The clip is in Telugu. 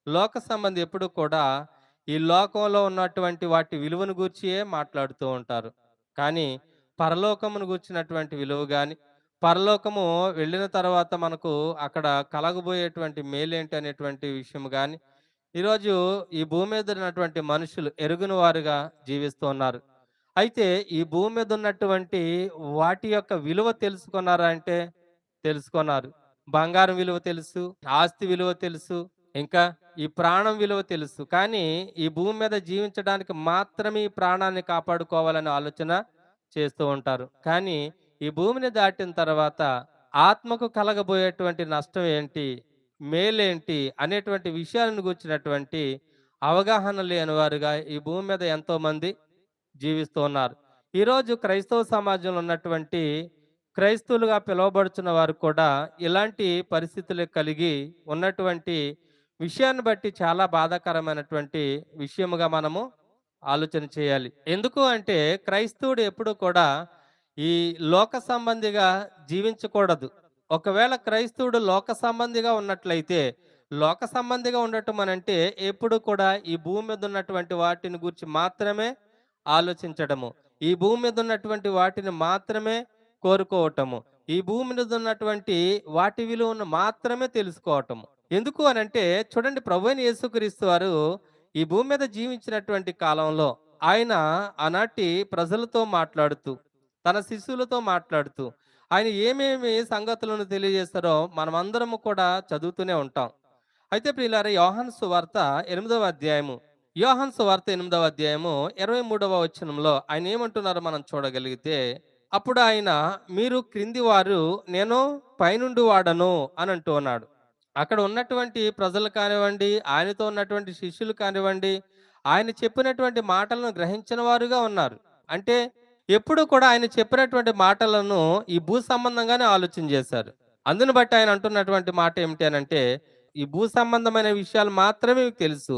లోక సంబంధి ఎప్పుడు కూడా ఈ లోకంలో ఉన్నటువంటి వాటి విలువను గూర్చియే మాట్లాడుతూ ఉంటారు. కానీ పరలోకమును గూర్చినటువంటి విలువ గాని, పరలోకము వెళ్ళిన తర్వాత మనకు అక్కడ కలగబోయేటువంటి మేలేంటి అనేటువంటి విషయం గాని, ఈరోజు ఈ భూమి మీద ఉన్నటువంటి మనుషులు ఎరుగని వారుగా జీవిస్తూ ఉన్నారు. అయితే ఈ భూమి మీద ఉన్నటువంటి వాటి యొక్క విలువ తెలుసుకున్నారా అంటే తెలుసుకున్నారు. బంగారం విలువ తెలుసు, ఆస్తి విలువ తెలుసు, ఇంకా ఈ ప్రాణం విలువ తెలుసు. కానీ ఈ భూమి మీద జీవించడానికి మాత్రమే ఈ ప్రాణాన్ని కాపాడుకోవాలనే ఆలోచన చేస్తూ ఉంటారు. కానీ ఈ భూమిని దాటిన తర్వాత ఆత్మకు కలగబోయేటువంటి నష్టం ఏంటి? మేలేంటి? అనేటువంటి విషయాలను గూర్చినటువంటి అవగాహన లేని వారుగా ఈ భూమి మీద ఎంతోమంది జీవిస్తూ ఉన్నారు. ఈరోజు క్రైస్తవ సమాజంలో ఉన్నటువంటి క్రైస్తవులుగా పిలువబడుచున్న వారు కూడా ఇలాంటి పరిస్థితులు కలిగి ఉన్నటువంటి విషయాన్ని బట్టి చాలా బాధాకరమైనటువంటి విషయముగా మనము ఆలోచన చేయాలి. ఎందుకు అంటే క్రైస్తవుడు ఎప్పుడు కూడా ఈ లోక సంబంధిగా జీవించకూడదు. ఒకవేళ క్రైస్తవుడు లోక సంబంధిగా ఉన్నట్లయితే, లోక సంబంధిగా ఉండటం అనంటే ఎప్పుడు కూడా ఈ భూమి మీద ఉన్నటువంటి వాటిని గూర్చి మాత్రమే ఆలోచించడము. ఈ భూమి మీద ఉన్నటువంటి వాటిని మాత్రమే కోరుకోవటము. ఈ భూమి మీద ఉన్నటువంటి వాటి విలువను మాత్రమే తెలుసుకోవటము. ఎందుకు అనంటే చూడండి, ప్రభువైన యేసుక్రీస్తు వారు ఈ భూమి మీద జీవించినటువంటి కాలంలో ఆయన ఆనాటి ప్రజలతో మాట్లాడుతూ, తన శిష్యులతో మాట్లాడుతూ, ఆయన ఏమేమి సంగతులను తెలియజేస్తారో మనమందరము కూడా చదువుతూనే ఉంటాం. అయితే ప్రియులారా, యోహాను సువార్త 8వ అధ్యాయము, యోహాను సువార్త 8వ అధ్యాయము 23వ వచనంలో ఆయన ఏమంటున్నారో మనం చూడగలిగితే, అప్పుడు ఆయన, మీరు క్రింది వారు, నేను పైనుండి వాడను అని అంటూ ఉన్నాడు. అక్కడ ఉన్నటువంటి ప్రజలు కానివ్వండి, ఆయనతో ఉన్నటువంటి శిష్యులు కానివ్వండి, ఆయన చెప్పినటువంటి మాటలను గ్రహించిన వారుగా ఉన్నారు. అంటే ఎప్పుడు కూడా ఆయన చెప్పినటువంటి మాటలను ఈ భూ సంబంధంగానే ఆలోచన చేశారు. అందును బట్టి ఆయన అంటున్నటువంటి మాట ఏమిటి అనంటే, ఈ భూ సంబంధమైన విషయాలు మాత్రమే మీకు తెలుసు.